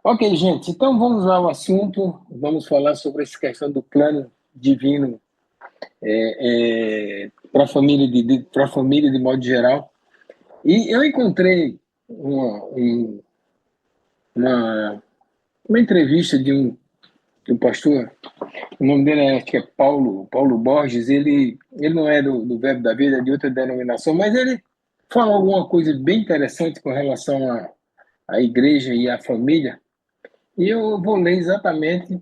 Ok, gente, então vamos lá ao assunto. Vamos falar sobre essa questão do plano divino para a família para a família de modo geral. E eu encontrei uma, uma entrevista de um pastor. O nome dele acho que é Paulo Borges. Ele não é do Verbo da Vida, é de outra denominação, mas ele fala alguma coisa bem interessante com relação à igreja e à família. E eu vou ler exatamente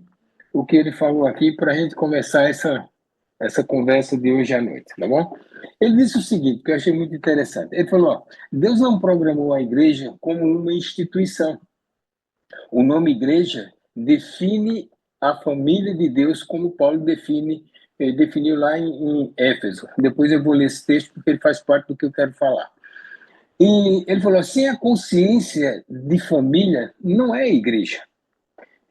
o que ele falou aqui para a gente começar essa conversa de hoje à noite, tá bom? Ele disse o seguinte, que eu achei muito interessante. Ele falou, ó, Deus não programou a igreja como uma instituição. O nome igreja define a família de Deus como Paulo definiu lá em Éfeso. Depois eu vou ler esse texto porque ele faz parte do que eu quero falar. E ele falou, sem a consciência de família, não é igreja.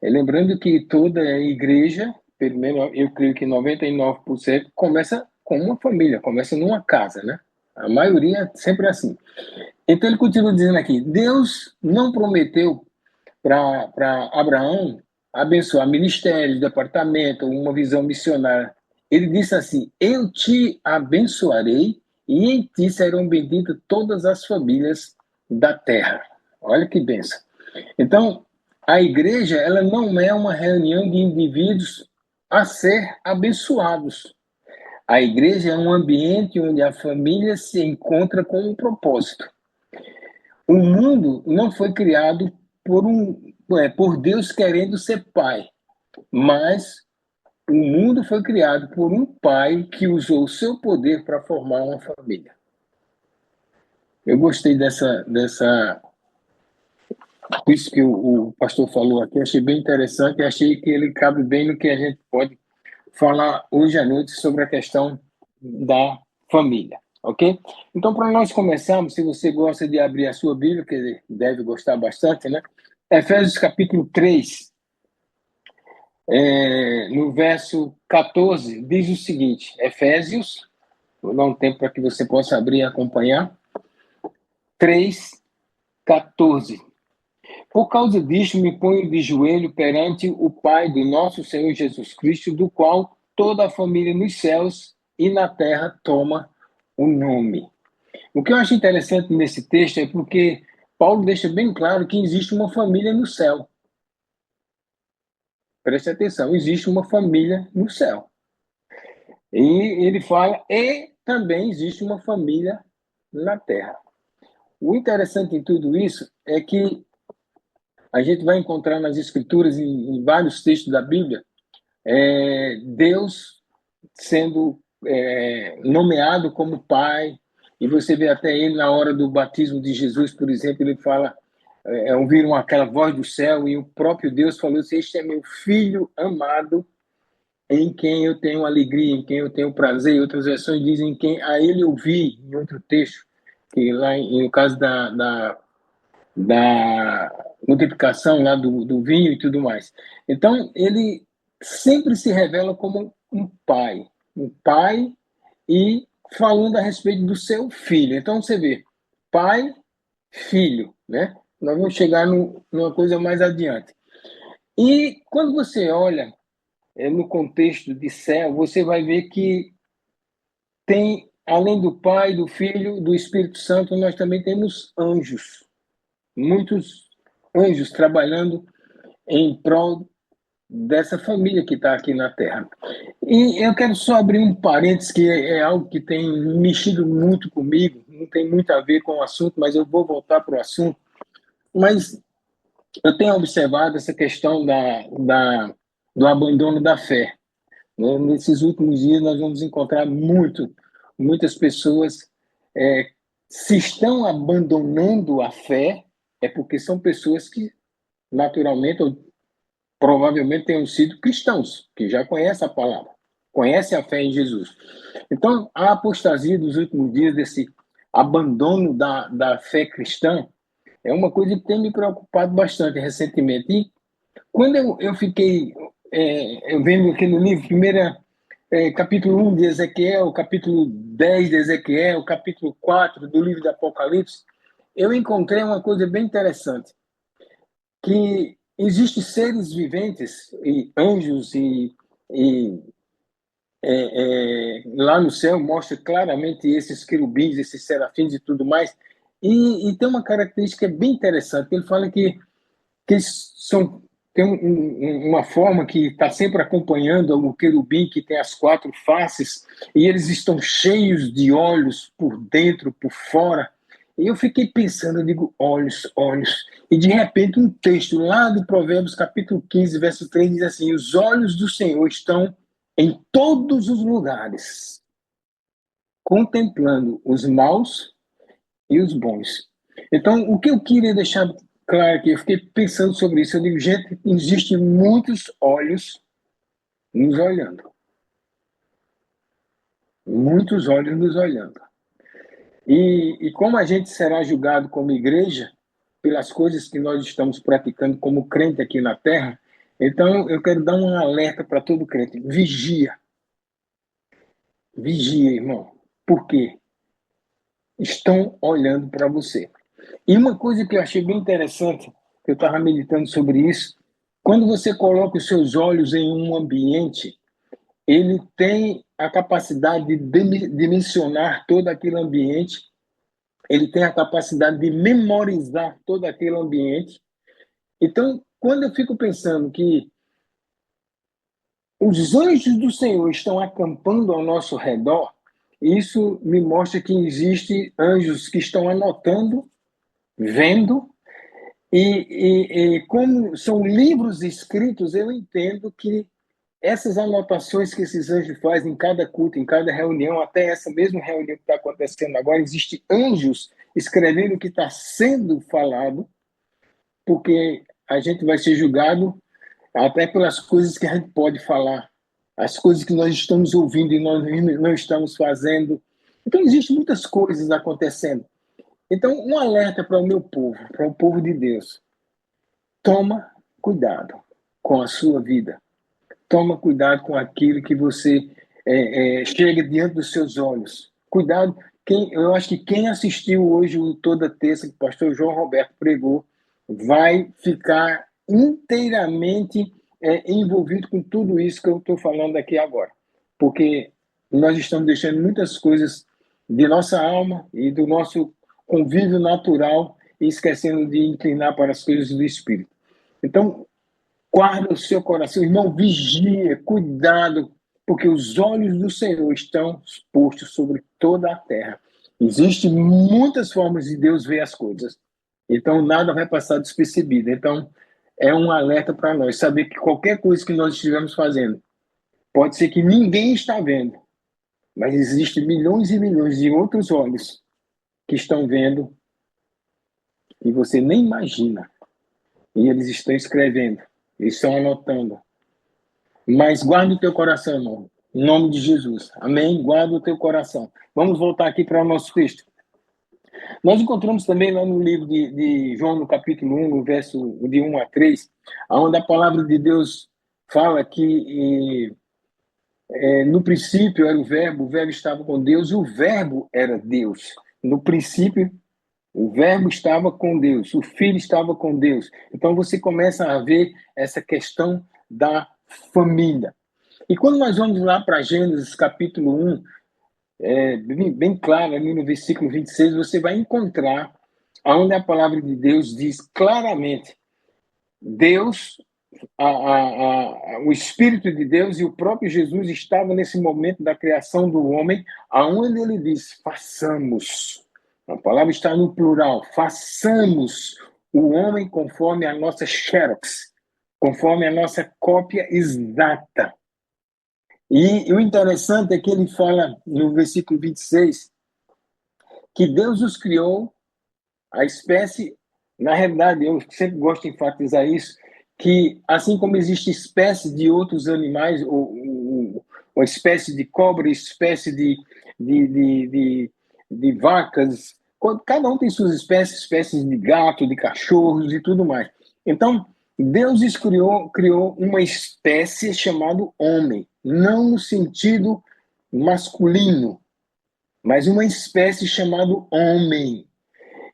Lembrando que toda igreja, pelo menos eu creio que 99%, começa com uma família, começa numa casa, né? A maioria é sempre assim. Então ele continua dizendo aqui: Deus não prometeu para Abraão abençoar ministérios, departamento, uma visão missionária. Ele disse assim: Eu te abençoarei e em ti serão benditas todas as famílias da terra. Olha que bênção. Então, a igreja, ela não é uma reunião de indivíduos a ser abençoados. A igreja é um ambiente onde a família se encontra com um propósito. O mundo não foi criado por Deus querendo ser pai, mas o mundo foi criado por um pai que usou o seu poder para formar uma família. Eu gostei dessa isso que o pastor falou aqui, achei bem interessante e achei que ele cabe bem no que a gente pode falar hoje à noite sobre a questão da família, ok? Então, para nós começarmos, se você gosta de abrir a sua Bíblia, que deve gostar bastante, né? Efésios capítulo 3, no verso 14, diz o seguinte, Efésios, vou dar um tempo para que você possa abrir e acompanhar, 3, 14. Por causa disto, me ponho de joelho perante o Pai do nosso Senhor Jesus Cristo, do qual toda a família nos céus e na terra toma o nome. O que eu acho interessante nesse texto é porque Paulo deixa bem claro que existe uma família no céu. Preste atenção, existe uma família no céu. E ele fala, e também existe uma família na terra. O interessante em tudo isso é que a gente vai encontrar nas escrituras, em vários textos da Bíblia, Deus sendo nomeado como pai, e você vê até ele na hora do batismo de Jesus, por exemplo, ele fala, ouviram aquela voz do céu, e o próprio Deus falou assim, este é meu filho amado, em quem eu tenho alegria, em quem eu tenho prazer. Outras versões dizem quem a ele ouvi, em outro texto, que lá no caso da multiplicação lá do vinho e tudo mais. Então, ele sempre se revela como um pai e falando a respeito do seu filho. Então, você vê, pai, filho, né? Nós vamos chegar numa coisa mais adiante. E quando você olha no contexto de céu, você vai ver que tem, além do Pai, do Filho, do Espírito Santo, nós também temos anjos. Muitos anjos trabalhando em prol dessa família que está aqui na Terra. E eu quero só abrir um parênteses, que é algo que tem mexido muito comigo, não tem muito a ver com o assunto, mas eu vou voltar para o assunto. Mas eu tenho observado essa questão do abandono da fé. Né? Nesses últimos dias, nós vamos encontrar muitas pessoas se estão abandonando a fé, é porque são pessoas que, naturalmente, ou provavelmente tenham sido cristãos, que já conhecem a palavra, conhecem a fé em Jesus. Então, a apostasia dos últimos dias, desse abandono da fé cristã, é uma coisa que tem me preocupado bastante recentemente. E quando eu fiquei eu vendo aqui no livro, capítulo 1 de Ezequiel, capítulo 10 de Ezequiel, capítulo 4 do livro do Apocalipse, eu encontrei uma coisa bem interessante, que existem seres viventes, e anjos, e lá no céu mostra claramente esses querubins, esses serafins e tudo mais. E tem uma característica bem interessante. Ele fala que eles tem uma forma que está sempre acompanhando o querubim, que tem as quatro faces, e eles estão cheios de olhos por dentro, por fora. E eu fiquei pensando, eu digo, olhos, olhos. E de repente um texto lá do Provérbios, capítulo 15, verso 3, diz assim: os olhos do Senhor estão em todos os lugares, contemplando os maus e os bons. Então, o que eu queria deixar claro aqui, eu fiquei pensando sobre isso, eu digo, gente, existem muitos olhos nos olhando. Muitos olhos nos olhando. E como a gente será julgado como igreja pelas coisas que nós estamos praticando como crente aqui na Terra, então eu quero dar um alerta para todo crente. Vigia. Vigia, irmão. Por quê? Estão olhando para você. E uma coisa que eu achei bem interessante, que eu estava meditando sobre isso, quando você coloca os seus olhos em um ambiente, ele tem a capacidade de dimensionar todo aquele ambiente, ele tem a capacidade de memorizar todo aquele ambiente. Então, quando eu fico pensando que os anjos do Senhor estão acampando ao nosso redor, isso me mostra que existem anjos que estão anotando, vendo. E como são livros escritos, eu entendo que essas anotações que esses anjos fazem em cada culto, em cada reunião, até essa mesma reunião que está acontecendo agora, existem anjos escrevendo o que está sendo falado, porque a gente vai ser julgado até pelas coisas que a gente pode falar, as coisas que nós estamos ouvindo e nós não estamos fazendo. Então, existem muitas coisas acontecendo. Então, um alerta para o meu povo, para o povo de Deus. Toma cuidado com a sua vida. Toma cuidado com aquilo que você chega diante dos seus olhos. Cuidado. Eu acho que quem assistiu hoje o Toda Terça, que o pastor João Roberto pregou, vai ficar inteiramente envolvido com tudo isso que eu estou falando aqui agora. Porque nós estamos deixando muitas coisas de nossa alma e do nosso convívio natural e esquecendo de inclinar para as coisas do Espírito. Então, guarda o seu coração, irmão, vigia, cuidado, porque os olhos do Senhor estão postos sobre toda a terra. Existem muitas formas de Deus ver as coisas, então nada vai passar despercebido. Então, é um alerta para nós, saber que qualquer coisa que nós estivermos fazendo, pode ser que ninguém está vendo, mas existem milhões e milhões de outros olhos que estão vendo e você nem imagina. E eles estão escrevendo, eles estão anotando. Mas guarda o teu coração, irmão. Em nome de Jesus. Amém? Guarda o teu coração. Vamos voltar aqui para o nosso texto. Nós encontramos também lá no livro de João, no capítulo 1, no verso de 1 a 3, onde a palavra de Deus fala que no princípio era o verbo estava com Deus e o verbo era Deus. No princípio, o verbo estava com Deus, o filho estava com Deus. Então você começa a ver essa questão da família. E quando nós vamos lá para Gênesis capítulo 1, bem claro, ali no versículo 26, você vai encontrar onde a palavra de Deus diz claramente, Deus, o Espírito de Deus e o próprio Jesus estavam nesse momento da criação do homem, aonde ele diz, façamos. A palavra está no plural, façamos o homem conforme a nossa xerox, conforme a nossa cópia exata. E o interessante é que ele fala no versículo 26 que Deus os criou, a espécie, na realidade, eu sempre gosto de enfatizar isso, que assim como existe espécies de outros animais, ou espécie de cobra, espécie de vacas, cada um tem suas espécies de gato, de cachorros e tudo mais. Então, Deus criou uma espécie chamada homem, não no sentido masculino, mas uma espécie chamada homem.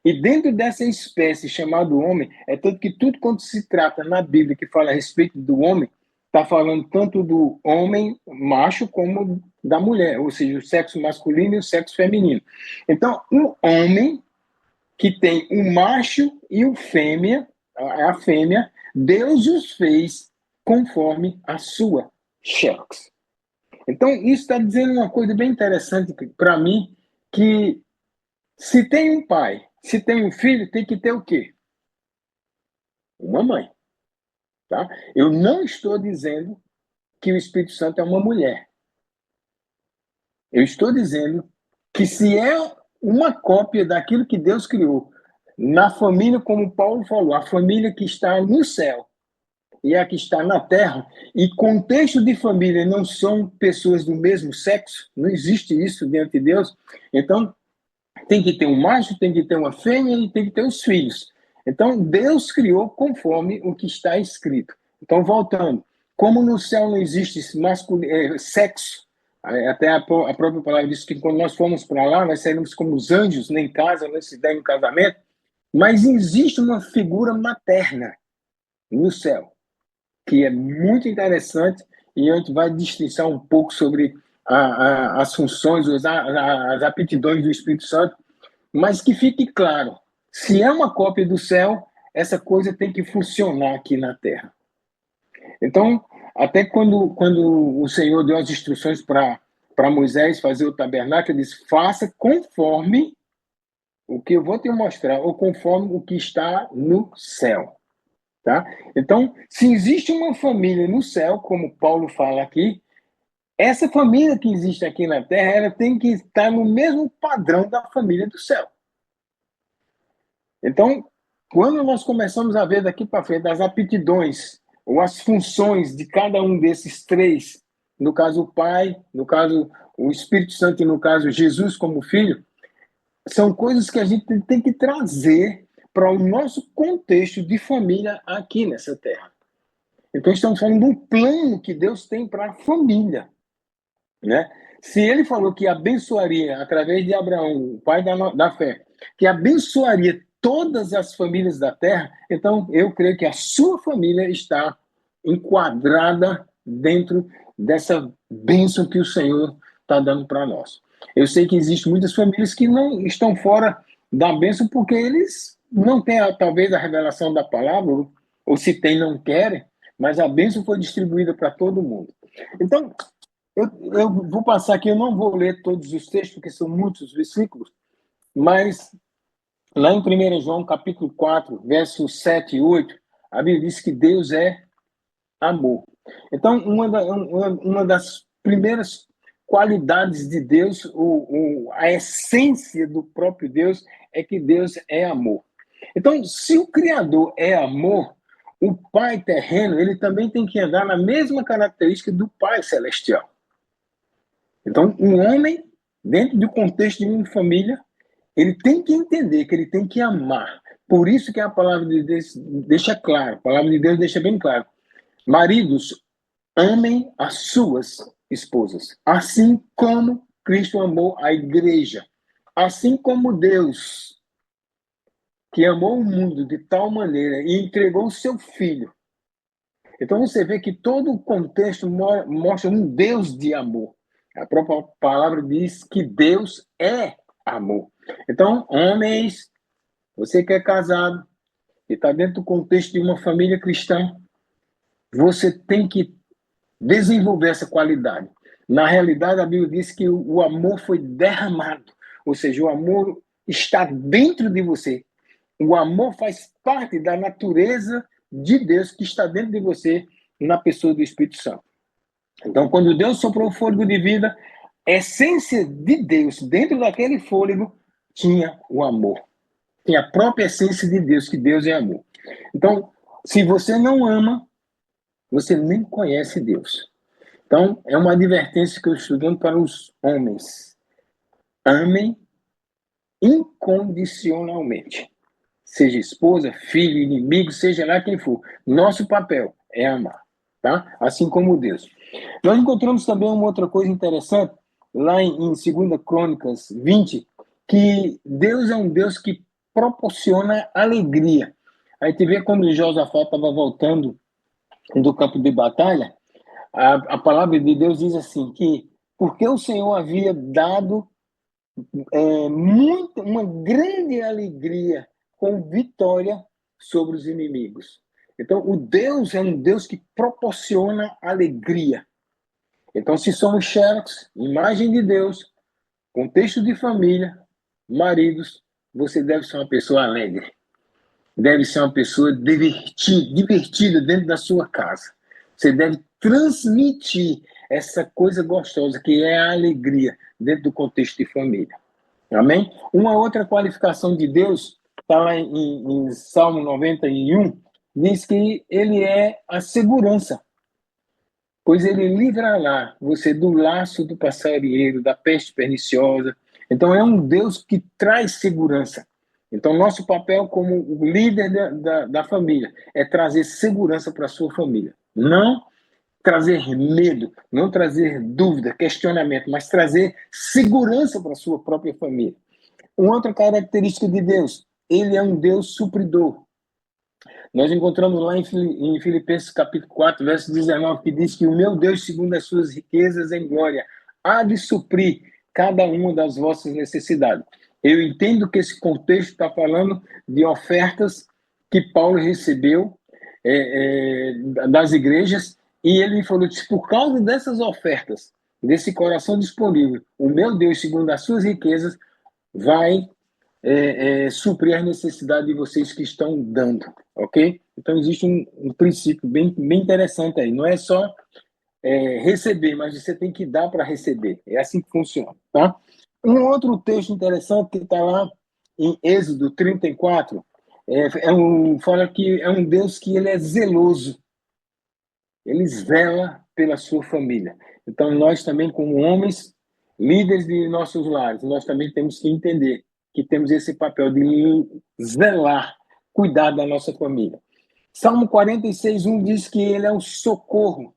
E dentro dessa espécie chamada homem, é tanto que tudo quanto se trata na Bíblia que fala a respeito do homem, está falando tanto do homem macho como da mulher, ou seja, o sexo masculino e o sexo feminino. Então, o homem que tem o macho e o fêmea, a fêmea, Deus os fez conforme a sua xerox. Então, isso está dizendo uma coisa bem interessante para mim, que se tem um pai, se tem um filho, tem que ter o quê? Uma mãe. Tá? Eu não estou dizendo que o Espírito Santo é uma mulher. Eu estou dizendo que se é uma cópia daquilo que Deus criou, na família, como Paulo falou, a família que está no céu e a que está na terra, e contexto de família não são pessoas do mesmo sexo, não existe isso diante de Deus, então tem que ter um macho, tem que ter uma fêmea e tem que ter os filhos. Então, Deus criou conforme o que está escrito. Então, voltando, como no céu não existe sexo, até a própria palavra diz que quando nós formos para lá, nós seremos como os anjos, nem casa, nem se der em casamento, mas existe uma figura materna no céu, que é muito interessante, e a gente vai destrinçar um pouco sobre as funções, as aptidões do Espírito Santo, mas que fique claro, se é uma cópia do céu, essa coisa tem que funcionar aqui na Terra. Então, até quando o Senhor deu as instruções para Moisés fazer o tabernáculo, ele disse, faça conforme o que eu vou te mostrar, ou conforme o que está no céu. Tá? Então, se existe uma família no céu, como Paulo fala aqui, essa família que existe aqui na Terra, ela tem que estar no mesmo padrão da família do céu. Então, quando nós começamos a ver daqui para frente as aptidões ou as funções de cada um desses três, no caso o Pai, no caso o Espírito Santo e no caso Jesus como Filho, são coisas que a gente tem que trazer para o nosso contexto de família aqui nessa terra. Então, estamos falando de um plano que Deus tem para a família. Né? Se ele falou que abençoaria, através de Abraão, o pai da fé, que abençoaria todas as famílias da terra, então eu creio que a sua família está enquadrada dentro dessa bênção que o Senhor está dando para nós. Eu sei que existem muitas famílias que não estão fora da bênção porque eles não têm, talvez, a revelação da palavra, ou se tem, não querem, mas a bênção foi distribuída para todo mundo. Então, eu vou passar aqui, eu não vou ler todos os textos, porque são muitos versículos, mas lá em 1 João, capítulo 4, versos 7 e 8, a Bíblia diz que Deus é amor. Então, uma das primeiras qualidades de Deus, a essência do próprio Deus, é que Deus é amor. Então, se o Criador é amor, o Pai terreno, ele também tem que andar na mesma característica do Pai celestial. Então, um homem, dentro do contexto de uma família, ele tem que entender que ele tem que amar. Por isso que a palavra de Deus deixa claro, a palavra de Deus deixa bem claro. Maridos, amem as suas esposas, assim como Cristo amou a igreja. Assim como Deus, que amou o mundo de tal maneira e entregou o seu filho. Então você vê que todo o contexto mostra um Deus de amor. A própria palavra diz que Deus é amor. Então, homens, você que é casado e está dentro do contexto de uma família cristã, você tem que desenvolver essa qualidade. Na realidade, a Bíblia diz que o amor foi derramado, ou seja, o amor está dentro de você. O amor faz parte da natureza de Deus que está dentro de você na pessoa do Espírito Santo. Então, quando Deus soprou o fôlego de vida, a essência de Deus dentro daquele fôlego tinha o amor. Tinha a própria essência de Deus, que Deus é amor. Então, se você não ama, você nem conhece Deus. Então, é uma advertência que eu estou dando para os homens. Amem incondicionalmente. Seja esposa, filho, inimigo, seja lá quem for. Nosso papel é amar, tá? Assim como Deus. Nós encontramos também uma outra coisa interessante, lá em 2 Crônicas 20, que Deus é um Deus que proporciona alegria. Aí te vê quando Josafá estava voltando do campo de batalha, a palavra de Deus diz assim, que porque o Senhor havia dado uma grande alegria com vitória sobre os inimigos. Então, o Deus é um Deus que proporciona alegria. Então, se somos xerox, imagem de Deus, contexto de família, maridos, você deve ser uma pessoa alegre. Deve ser uma pessoa divertida dentro da sua casa. Você deve transmitir essa coisa gostosa que é a alegria dentro do contexto de família. Amém? Uma outra qualificação de Deus está lá em Salmo 91, diz que ele é a segurança, pois ele livrará você do laço do passarinheiro, da peste perniciosa. Então é um Deus que traz segurança. Então nosso papel como líder da família é trazer segurança para a sua família. Não trazer medo, não trazer dúvida, questionamento, mas trazer segurança para a sua própria família. Uma outra característica de Deus, ele é um Deus supridor. Nós encontramos lá em Filipenses capítulo 4, verso 19, que diz que o meu Deus, segundo as suas riquezas em glória, há de suprir cada uma das vossas necessidades. Eu entendo que esse contexto está falando de ofertas que Paulo recebeu das igrejas, e ele falou que por causa dessas ofertas, desse coração disponível, o meu Deus, segundo as suas riquezas, vai suprir as necessidades de vocês que estão dando, ok? Então, existe um princípio bem interessante aí. Não é só receber, mas você tem que dar para receber. É assim que funciona, tá? Um outro texto interessante que está lá em Êxodo 34, fala que é um Deus que ele é zeloso. Ele zela pela sua família. Então, nós também, como homens, líderes de nossos lares, nós também temos que entender que temos esse papel de zelar, cuidar da nossa família. Salmo 46:1 diz que ele é o socorro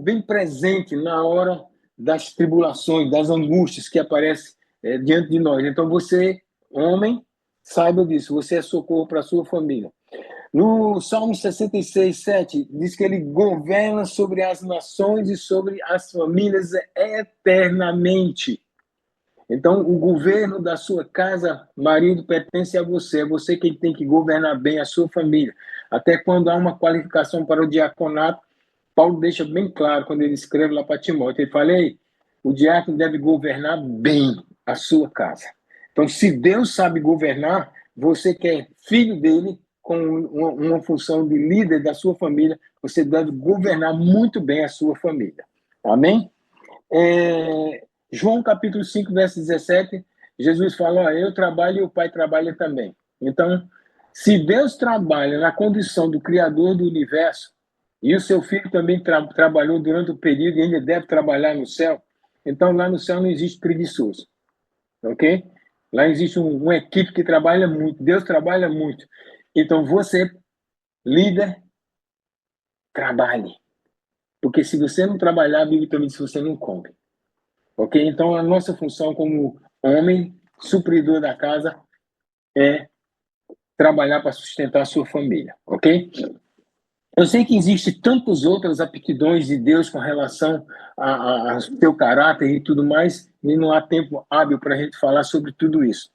bem presente na hora das tribulações, das angústias que aparecem diante de nós. Então, você, homem, saiba disso, você é socorro para a sua família. No Salmo 66:7, diz que ele governa sobre as nações e sobre as famílias eternamente. Então, o governo da sua casa, marido, pertence a você. É você quem tem que governar bem a sua família. Até quando há uma qualificação para o diaconato, Paulo deixa bem claro, quando ele escreve lá para Timóteo, ele fala, o diácono deve governar bem a sua casa. Então, se Deus sabe governar, você que é filho dele, com uma função de líder da sua família, você deve governar muito bem a sua família. Amém? João capítulo 5, verso 17, Jesus fala, eu trabalho e o Pai trabalha também. Então, se Deus trabalha na condição do Criador do universo, e o seu filho também trabalhou durante o período e ainda deve trabalhar no céu, então lá no céu não existe preguiçoso, ok? Lá existe uma equipe que trabalha muito, Deus trabalha muito. Então você, líder, trabalhe. Porque se você não trabalhar, a Bíblia também diz que você não come. Ok? Então a nossa função como homem, supridor da casa, é trabalhar para sustentar a sua família, ok? Eu sei que existem tantas outras aptidões de Deus com relação ao seu caráter e tudo mais, e não há tempo hábil para a gente falar sobre tudo isso,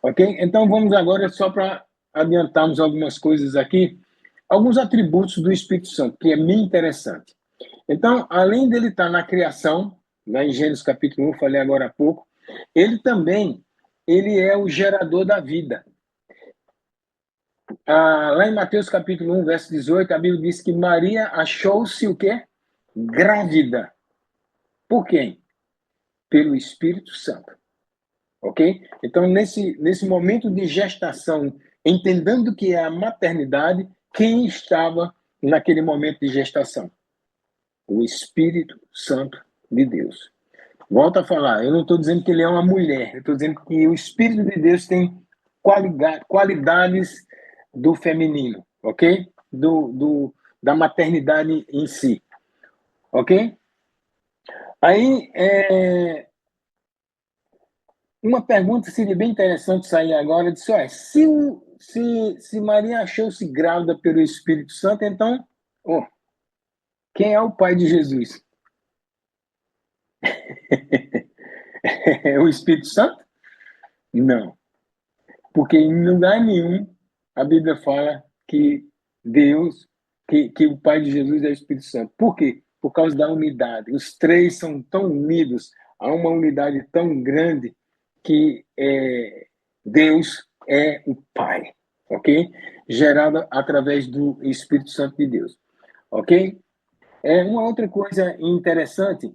ok? Então vamos agora, só para adiantarmos algumas coisas aqui, alguns atributos do Espírito Santo, que é bem interessante. Então, além dele estar na criação, lá em Gênesis capítulo 1, falei agora há pouco, ele também é o gerador da vida. Lá em Mateus capítulo 1, verso 18, a Bíblia diz que Maria achou-se o quê? Grávida. Por quem? Pelo Espírito Santo. Ok? Então, nesse momento de gestação, entendendo que é a maternidade, quem estava naquele momento de gestação? O Espírito Santo de Deus. Volto a falar, eu não estou dizendo que ele é uma mulher, eu estou dizendo que o Espírito de Deus tem qualidades do feminino, ok? Da maternidade em si, ok? Aí, Uma pergunta seria bem interessante sair agora, disse, olha, se Maria achou-se grávida pelo Espírito Santo, então, oh, quem é o pai de Jesus? É o Espírito Santo? Não, porque em lugar nenhum a Bíblia fala que Deus, que o pai de Jesus é o Espírito Santo. Por quê? Por causa da unidade. Os três são tão unidos, há uma unidade tão grande que Deus é o Pai, ok? Gerada através do Espírito Santo de Deus, ok? Uma outra coisa interessante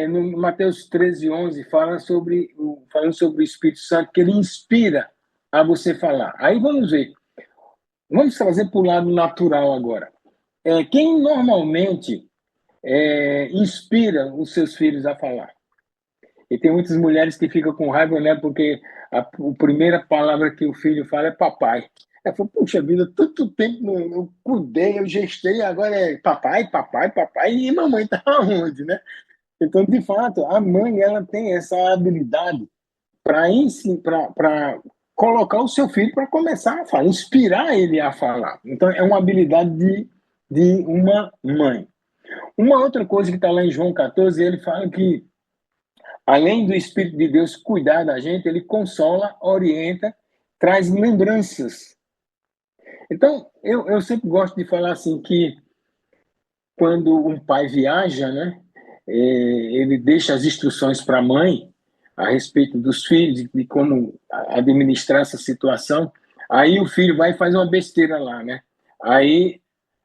no Mateus 13:11 falando sobre o Espírito Santo, que ele inspira a você falar. Aí vamos ver. Vamos trazer para o lado natural agora. Quem normalmente inspira os seus filhos a falar? E tem muitas mulheres que ficam com raiva, né? Porque a primeira palavra que o filho fala é papai. Ela falou, puxa vida, tanto tempo eu cuidei, eu gestei, agora é papai, papai, papai, e mamãe tá onde, né? Então, de fato, a mãe ela tem essa habilidade para colocar o seu filho para começar a falar, inspirar ele a falar. Então, é uma habilidade de uma mãe. Uma outra coisa que está lá em João 14, ele fala que, além do Espírito de Deus cuidar da gente, ele consola, orienta, traz lembranças. Então, eu sempre gosto de falar assim que quando um pai viaja, né, ele deixa as instruções para a mãe a respeito dos filhos, de como administrar essa situação. Aí o filho vai e faz uma besteira lá, né? Aí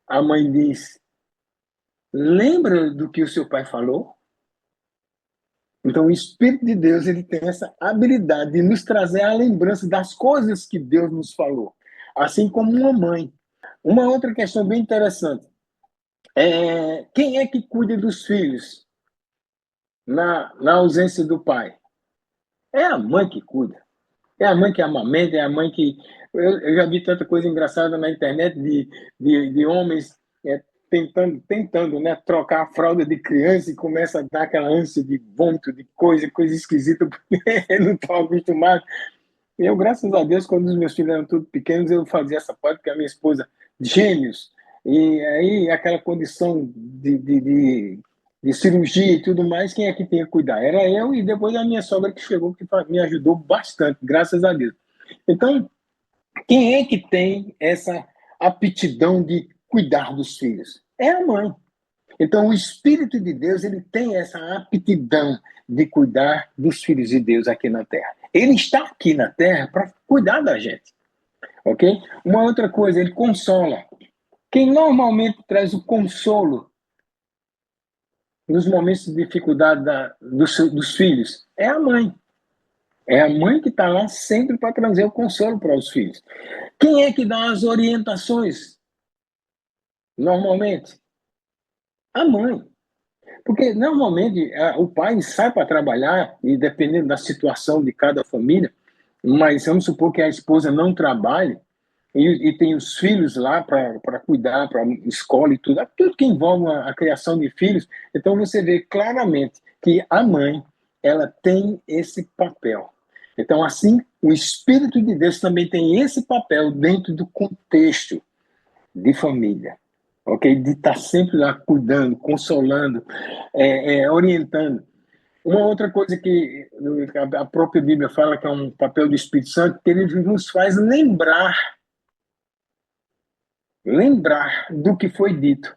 a mãe diz: lembra do que o seu pai falou? Então o Espírito de Deus ele tem essa habilidade de nos trazer a lembrança das coisas que Deus nos falou, assim como uma mãe. Uma outra questão bem interessante quem é que cuida dos filhos na ausência do pai? É a mãe que cuida. É a mãe que amamenta, é a mãe que. Eu já vi tanta coisa engraçada na internet de homens tentando né, trocar a fralda de criança e começa a dar aquela ânsia de vômito, de coisa esquisita, porque não estão acostumados. E eu, graças a Deus, quando os meus filhos eram tudo pequenos, eu fazia essa parte, porque a minha esposa, gêmeos, e aí aquela condição de cirurgia e tudo mais, quem é que tinha que cuidar? Era eu e depois a minha sogra que chegou, que me ajudou bastante, graças a Deus. Então, quem é que tem essa aptidão de cuidar dos filhos? É a mãe. Então, o Espírito de Deus, ele tem essa aptidão de cuidar dos filhos de Deus aqui na Terra. Ele está aqui na Terra para cuidar da gente, ok? Uma outra coisa, ele consola. Quem normalmente traz o consolo nos momentos de dificuldade dos filhos é a mãe. É a mãe que está lá sempre para trazer o consolo para os filhos. Quem é que dá as orientações? Normalmente, a mãe. Porque normalmente o pai sai para trabalhar, e dependendo da situação de cada família, mas vamos supor que a esposa não trabalhe e tem os filhos lá para cuidar, para escola e tudo que envolve a criação de filhos. Então você vê claramente que a mãe ela tem esse papel. Então, assim, o Espírito de Deus também tem esse papel dentro do contexto de família, ok? De estar sempre lá cuidando, consolando, orientando. Uma outra coisa que a própria Bíblia fala que é um papel do Espírito Santo, que ele nos faz lembrar do que foi dito.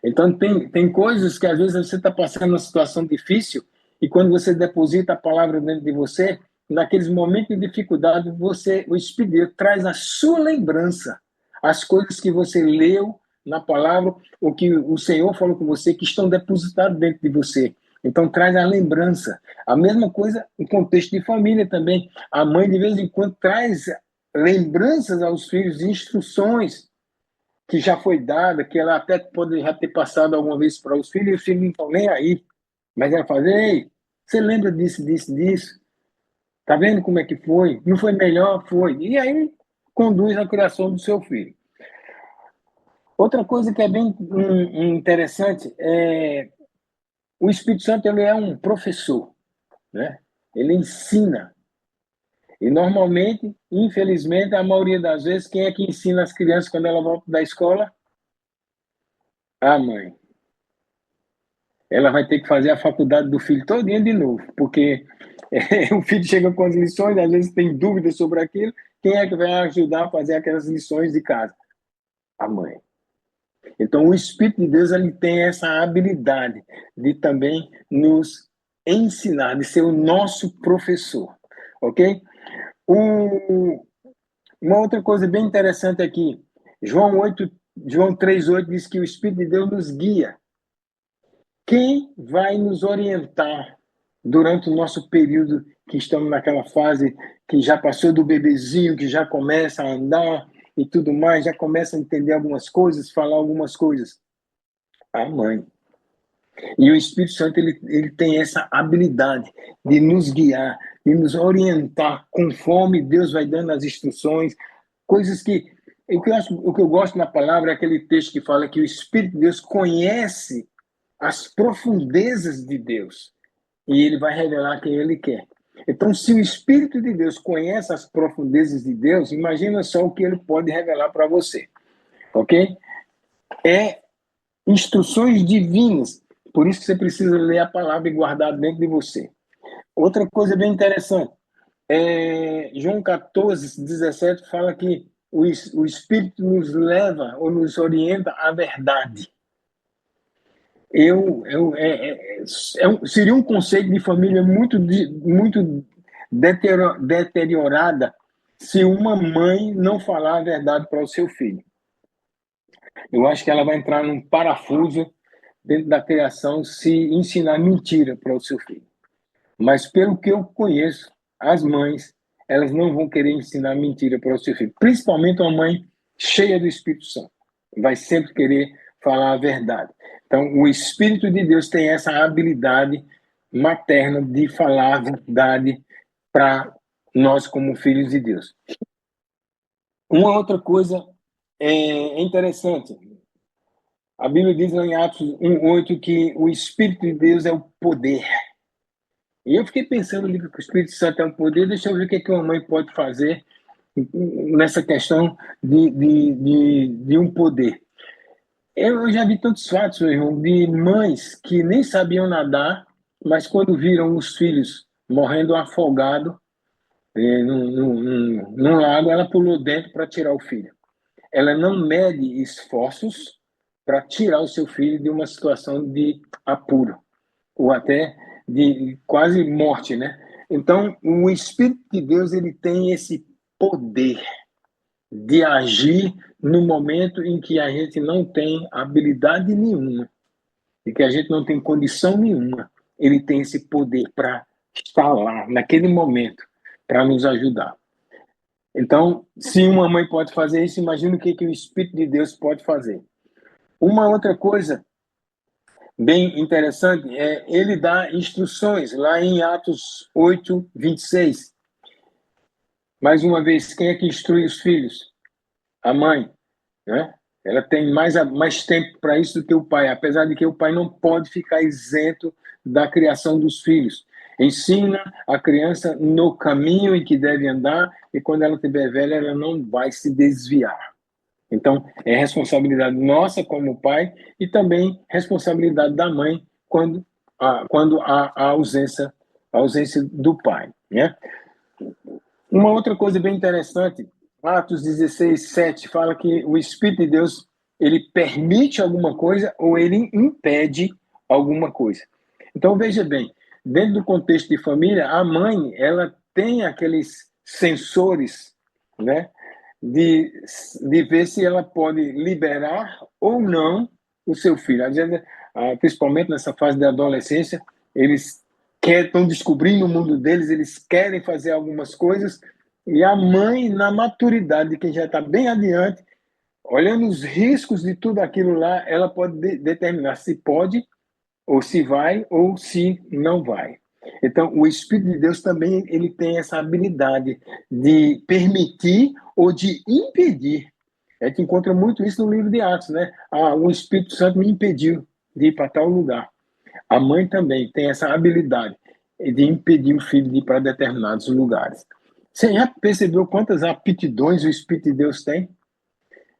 Então, tem coisas que às vezes você está passando uma situação difícil e quando você deposita a palavra dentro de você, naqueles momentos de dificuldade, o Espírito de Deus traz a sua lembrança, as coisas que você leu na palavra, o que o Senhor falou com você, que estão depositadas dentro de você. Então, traz a lembrança. A mesma coisa em contexto de família também. A mãe, de vez em quando, traz lembranças aos filhos, instruções que já foi dada, que ela até pode já ter passado alguma vez para os filhos, e os filhos não estão nem aí. Mas ela fala, ei, você lembra disso, disso, disso? Tá vendo como é que foi? Não foi melhor? Foi. E aí conduz a criação do seu filho. Outra coisa que é bem interessante o Espírito Santo ele é um professor, né? ele ensina. E normalmente, infelizmente, a maioria das vezes, quem é que ensina as crianças quando ela volta da escola? A mãe. Ela vai ter que fazer a faculdade do filho todinha de novo, porque o filho chega com as lições, às vezes tem dúvidas sobre aquilo, quem é que vai ajudar a fazer aquelas lições de casa? A mãe. Então, o Espírito de Deus ele tem essa habilidade de também nos ensinar, de ser o nosso professor, ok? Uma outra coisa bem interessante aqui, João 3,8 diz que o Espírito de Deus nos guia. Quem vai nos orientar durante o nosso período que estamos naquela fase que já passou do bebezinho, que já começa a andar e tudo mais, já começa a entender algumas coisas, falar algumas coisas? A mãe. E o Espírito Santo ele tem essa habilidade de nos guiar, de nos orientar conforme Deus vai dando as instruções, coisas que o que eu gosto na palavra é aquele texto que fala que o Espírito de Deus conhece as profundezas de Deus e ele vai revelar quem ele quer. Então, se o Espírito de Deus conhece as profundezas de Deus, imagina só o que ele pode revelar para você, ok? É instruções divinas. Por isso que você precisa ler a palavra e guardar dentro de você. Outra coisa bem interessante, João 14:17 fala que o Espírito nos leva ou nos orienta à verdade. Seria um conceito de família muito deteriorada se uma mãe não falar a verdade para o seu filho. Eu acho que ela vai entrar num parafuso dentro da criação se ensinar mentira para o seu filho. Mas pelo que eu conheço, as mães, elas não vão querer ensinar mentira para o seu filho. Principalmente uma mãe cheia do Espírito Santo. Vai sempre querer falar a verdade. Então, o Espírito de Deus tem essa habilidade materna de falar a verdade para nós como filhos de Deus. Uma outra coisa é interessante. A Bíblia diz lá em Atos 1:8 que o Espírito de Deus é o poder. E eu fiquei pensando ali que o Espírito Santo é um poder, deixa eu ver o que, é que uma mãe pode fazer nessa questão de um poder. Eu já vi tantos fatos, meu irmão, de mães que nem sabiam nadar, mas quando viram os filhos morrendo afogado num lago, ela pulou dentro para tirar o filho. Ela não mede esforços para tirar o seu filho de uma situação de apuro, ou até de quase morte, né? Então, o Espírito de Deus, ele tem esse poder de agir no momento em que a gente não tem habilidade nenhuma e que a gente não tem condição nenhuma. Ele tem esse poder para estar lá, naquele momento, para nos ajudar. Então, se uma mãe pode fazer isso, imagina o que o Espírito de Deus pode fazer. Uma outra coisa bem interessante é ele dá instruções lá em Atos 8:26. Mais uma vez, quem é que instrui os filhos? A mãe, né? Ela tem mais tempo para isso do que o pai, apesar de que o pai não pode ficar isento da criação dos filhos. Ensina a criança no caminho em que deve andar e quando ela estiver velha, ela não vai se desviar. Então, é responsabilidade nossa como pai e também responsabilidade da mãe quando há a ausência do pai, né? Uma outra coisa bem interessante, Atos 16:7 fala que o Espírito de Deus ele permite alguma coisa ou ele impede alguma coisa. Então, veja bem, dentro do contexto de família, a mãe ela tem aqueles sensores, né, de ver se ela pode liberar ou não o seu filho. Às vezes, principalmente nessa fase da adolescência, eles estão descobrindo o mundo deles, eles querem fazer algumas coisas, e a mãe, na maturidade de quem já está bem adiante, olhando os riscos de tudo aquilo lá, ela pode determinar se pode, ou se vai, ou se não vai. Então, o Espírito de Deus também ele tem essa habilidade de permitir ou de impedir. A gente encontra muito isso no livro de Atos, né? O Espírito Santo me impediu de ir para tal lugar. A mãe também tem essa habilidade. de impedir o filho de ir para determinados lugares. Você já percebeu quantas aptidões o Espírito de Deus tem?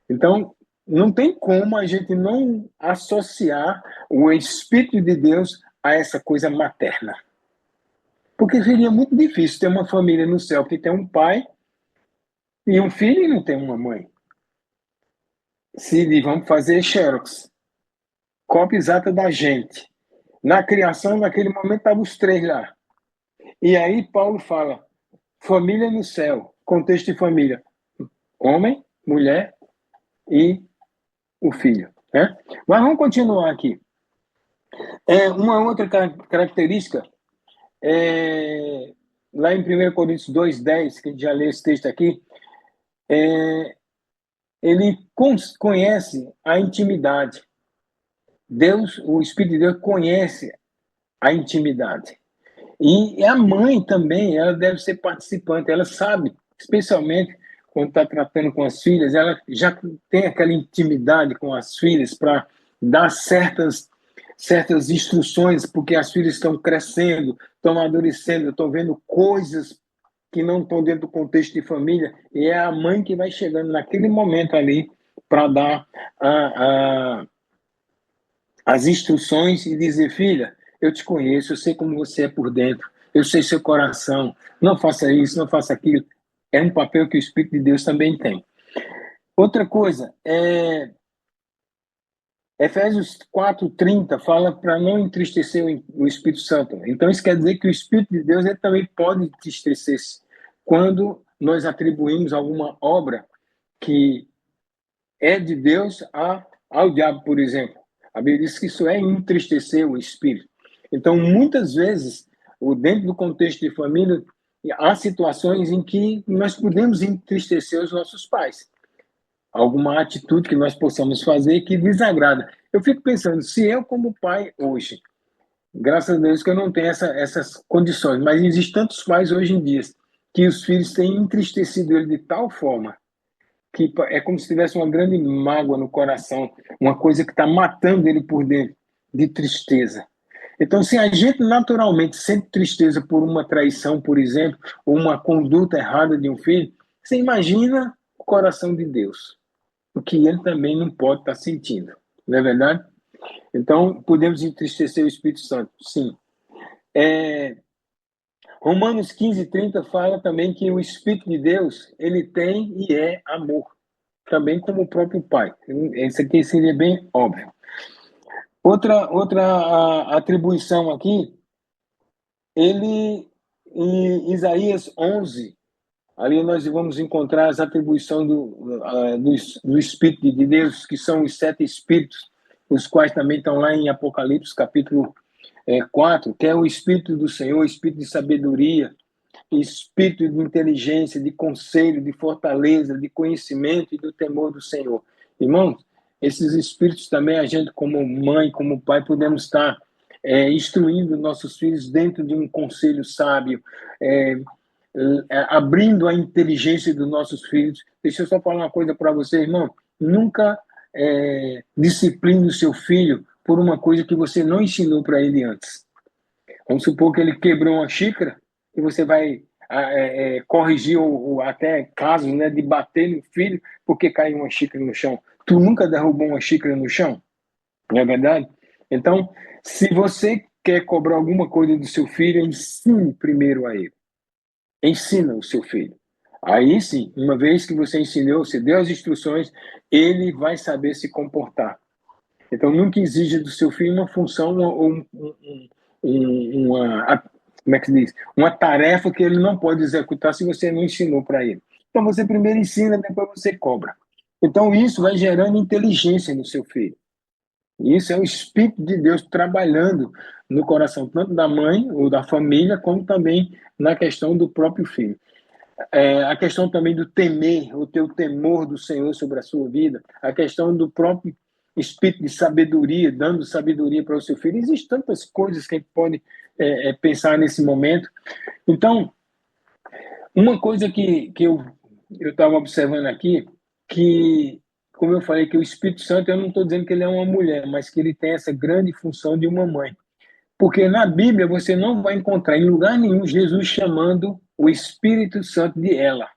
Então, não tem como a gente não associar o Espírito de Deus a essa coisa materna. Porque seria muito difícil ter uma família no céu que tem um pai e um filho e não tem uma mãe. Se vamos fazer xerox, cópia exata da gente. Na criação, naquele momento, estavam os três lá. E aí Paulo fala, família no céu, contexto de família, homem, mulher e o filho. Né? Mas vamos continuar aqui. Uma outra característica, lá em 1 Coríntios 2:10, que a gente já leu esse texto aqui, ele conhece a intimidade. Deus, o Espírito de Deus conhece a intimidade. E a mãe também, ela deve ser participante, ela sabe, especialmente quando está tratando com as filhas, ela já tem aquela intimidade com as filhas para dar certas instruções, porque as filhas estão crescendo, estão amadurecendo, estão vendo coisas que não estão dentro do contexto de família, e é a mãe que vai chegando naquele momento ali para dar as instruções e dizer, filha, eu te conheço, eu sei como você é por dentro, eu sei seu coração, não faça isso, não faça aquilo. É um papel que o Espírito de Deus também tem. Outra coisa, Efésios 4:30 fala para não entristecer o Espírito Santo. Então, isso quer dizer que o Espírito de Deus ele também pode entristecer quando nós atribuímos alguma obra que é de Deus ao diabo, por exemplo. A Bíblia diz que isso é entristecer o Espírito. Então, muitas vezes, dentro do contexto de família, há situações em que nós podemos entristecer os nossos pais. Alguma atitude que nós possamos fazer que desagrada. Eu fico pensando, se eu como pai hoje, graças a Deus que eu não tenho essas condições, mas existem tantos pais hoje em dia que os filhos têm entristecido ele de tal forma que é como se tivesse uma grande mágoa no coração, uma coisa que está matando ele por dentro, de tristeza. Então, se a gente naturalmente sente tristeza por uma traição, por exemplo, ou uma conduta errada de um filho, você imagina o coração de Deus, o que ele também não pode estar sentindo, não é verdade? Então, podemos entristecer o Espírito Santo, sim. Romanos 15:30 fala também que o Espírito de Deus, ele tem e é amor, também como o próprio Pai. Isso aqui seria bem óbvio. Outra atribuição aqui, ele, em Isaías 11, ali nós vamos encontrar as atribuições do Espírito de Deus, que são os 7 Espíritos, os quais também estão lá em Apocalipse, capítulo 4, que é o Espírito do Senhor, o Espírito de sabedoria, espírito de inteligência, de conselho, de fortaleza, de conhecimento e do temor do Senhor. Irmãos, esses espíritos também a gente, como mãe, como pai, podemos estar instruindo nossos filhos dentro de um conselho sábio, abrindo a inteligência dos nossos filhos. Deixa eu só falar uma coisa para você, irmão. Nunca discipline o seu filho por uma coisa que você não ensinou para ele antes. Vamos supor que ele quebrou uma xícara e você vai corrigir ou até casos, né, de bater no filho porque caiu uma xícara no chão. Tu nunca derrubou uma xícara no chão? Não é verdade? Então, se você quer cobrar alguma coisa do seu filho, ensine primeiro a ele. Ensina o seu filho. Aí sim, uma vez que você ensinou, você deu as instruções, ele vai saber se comportar. Então, nunca exija do seu filho uma função ou como é que se diz? Uma tarefa que ele não pode executar se você não ensinou para ele. Então, você primeiro ensina, depois você cobra. Então, isso vai gerando inteligência no seu filho. Isso é o Espírito de Deus trabalhando no coração, tanto da mãe ou da família, como também na questão do próprio filho. A questão também do temer, o teu temor do Senhor sobre a sua vida, a questão do próprio espírito de sabedoria, dando sabedoria para o seu filho. Existem tantas coisas que a gente pode pensar nesse momento. Então, uma coisa que eu estava observando aqui, que, como eu falei, que o Espírito Santo, eu não estou dizendo que ele é uma mulher, mas que ele tem essa grande função de uma mãe. Porque na Bíblia você não vai encontrar em lugar nenhum Jesus chamando o Espírito Santo de ela.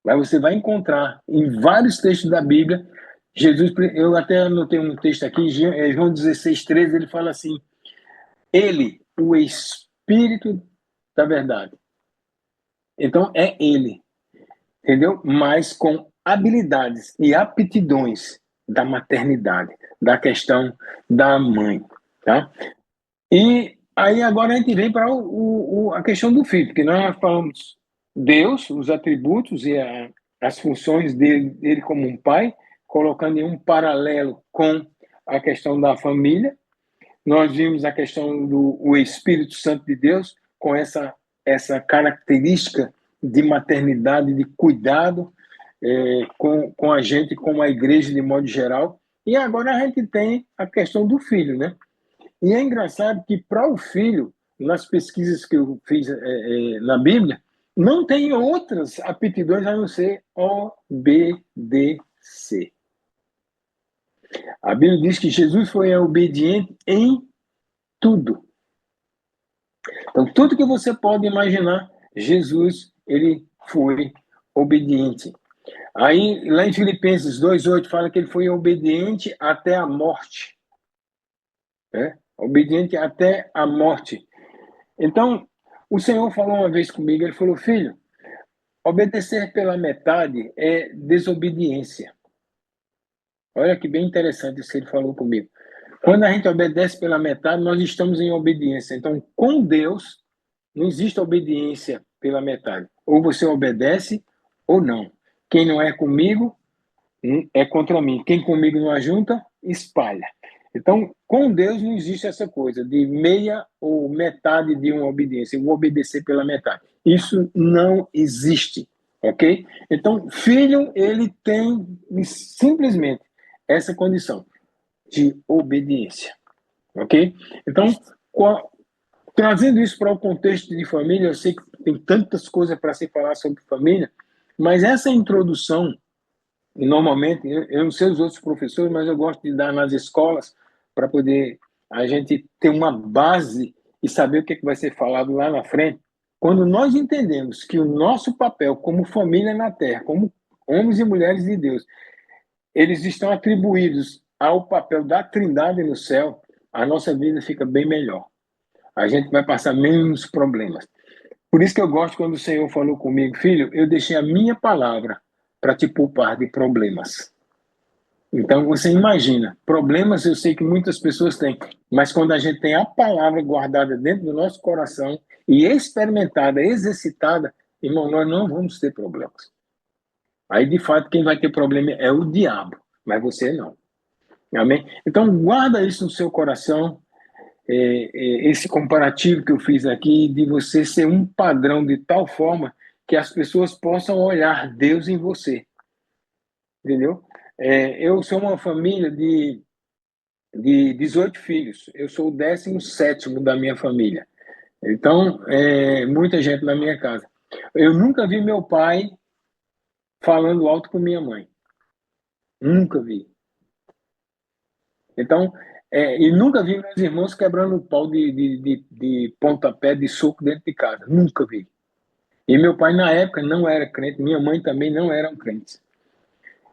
Mas você vai encontrar em vários textos da Bíblia, Jesus, eu até anotei um texto aqui, João 16:13, ele fala assim, ele, o Espírito da verdade. Então é ele, entendeu? Mas com habilidades e aptidões da maternidade, da questão da mãe, tá? E aí agora a gente vem para a questão do filho, porque nós falamos Deus, os atributos e as funções dele como um pai, colocando em um paralelo com a questão da família. Nós vimos a questão do o Espírito Santo de Deus com essa característica de maternidade, de cuidado com a gente, com a igreja de modo geral. E agora a gente tem a questão do filho, né? E é engraçado que para o filho, nas pesquisas que eu fiz na Bíblia, não tem outras aptidões a não ser obedecer. A Bíblia diz que Jesus foi obediente em tudo. Então, tudo que você pode imaginar, Jesus, ele foi obediente. Aí, lá em Filipenses 2:8, fala que ele foi obediente até a morte. Né? Obediente até a morte. Então, o Senhor falou uma vez comigo, ele falou, filho, obedecer pela metade é desobediência. Olha que bem interessante isso que ele falou comigo. Quando a gente obedece pela metade, nós estamos em obediência. Então, com Deus, não existe obediência pela metade. Ou você obedece ou não. Quem não é comigo é contra mim. Quem comigo não ajunta, espalha. Então, com Deus não existe essa coisa de meia ou metade de uma obediência. Eu vou obedecer pela metade. Isso não existe, ok? Então, filho, ele tem simplesmente essa condição de obediência, ok? Então, trazendo isso para o contexto de família, eu sei que tem tantas coisas para se falar sobre família, mas essa introdução, normalmente, eu não sei os outros professores, mas eu gosto de dar nas escolas para poder a gente ter uma base e saber o que vai ser falado lá na frente. Quando nós entendemos que o nosso papel como família na Terra, como homens e mulheres de Deus, eles estão atribuídos ao papel da Trindade no céu, a nossa vida fica bem melhor. A gente vai passar menos problemas. Por isso que eu gosto quando o Senhor falou comigo, filho, eu deixei a minha palavra para te poupar de problemas. Então, você imagina, problemas eu sei que muitas pessoas têm, mas quando a gente tem a palavra guardada dentro do nosso coração e experimentada, exercitada, irmão, nós não vamos ter problemas. Aí, de fato, quem vai ter problema é o diabo, mas você não. Amém? Então, guarda isso no seu coração, esse comparativo que eu fiz aqui, de você ser um padrão de tal forma que as pessoas possam olhar Deus em você. Entendeu? Eu sou uma família de 18 filhos. Eu sou o 17º da minha família. Então, muita gente na minha casa. Eu nunca vi meu pai falando alto com minha mãe. Nunca vi. Então, e nunca vi meus irmãos quebrando o pau de pontapé, de soco dentro de casa. Nunca vi. E meu pai, na época, não era crente. Minha mãe também não eram crentes.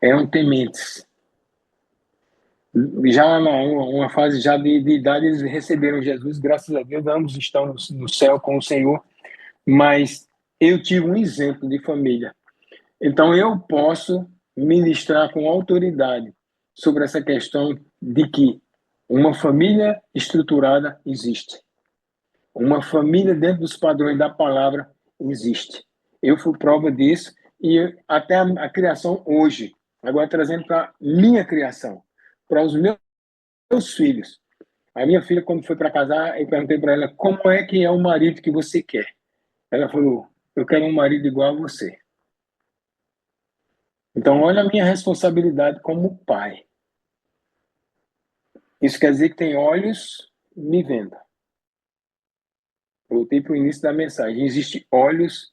Eram tementes. Já numa fase já de idade, eles receberam Jesus. Graças a Deus, ambos estão no céu com o Senhor. Mas eu tive um exemplo de família. Então, eu posso ministrar com autoridade sobre essa questão de que uma família estruturada existe. Uma família dentro dos padrões da palavra existe. Eu fui prova disso e até a criação hoje. Agora trazendo para minha criação, para os meus filhos. A minha filha, quando foi para casar, eu perguntei para ela como é que é o marido que você quer. Ela falou, eu quero um marido igual a você. Então, olha a minha responsabilidade como pai. Isso quer dizer que tem olhos me vendo. Voltei para o início da mensagem. Existe olhos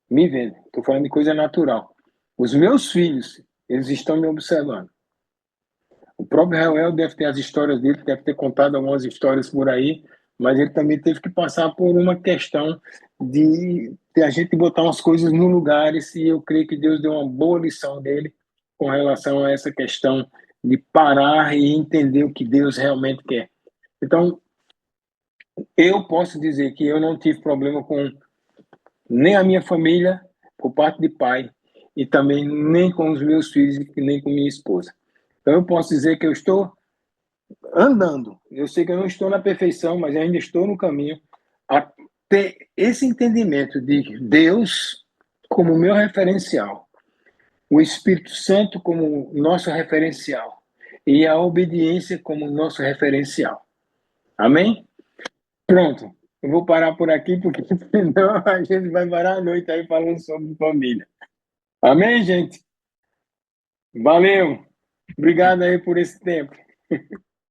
me vendo. Estou falando de coisa natural. Os meus filhos, eles estão me observando. O próprio Reuel deve ter as histórias dele, deve ter contado algumas histórias por aí, mas ele também teve que passar por uma questão de a gente botar umas coisas no lugar, e eu creio que Deus deu uma boa lição dele com relação a essa questão de parar e entender o que Deus realmente quer. Então, eu posso dizer que eu não tive problema com nem a minha família, por parte de pai, e também nem com os meus filhos, e nem com minha esposa. Então, eu posso dizer que eu estou andando. Eu sei que eu não estou na perfeição, mas ainda estou no caminho a ter esse entendimento de Deus como meu referencial, o Espírito Santo como nosso referencial e a obediência como nosso referencial. Amém? Pronto. Eu vou parar por aqui, porque senão a gente vai parar a noite aí falando sobre família. Amém, gente? Valeu. Obrigado aí por esse tempo.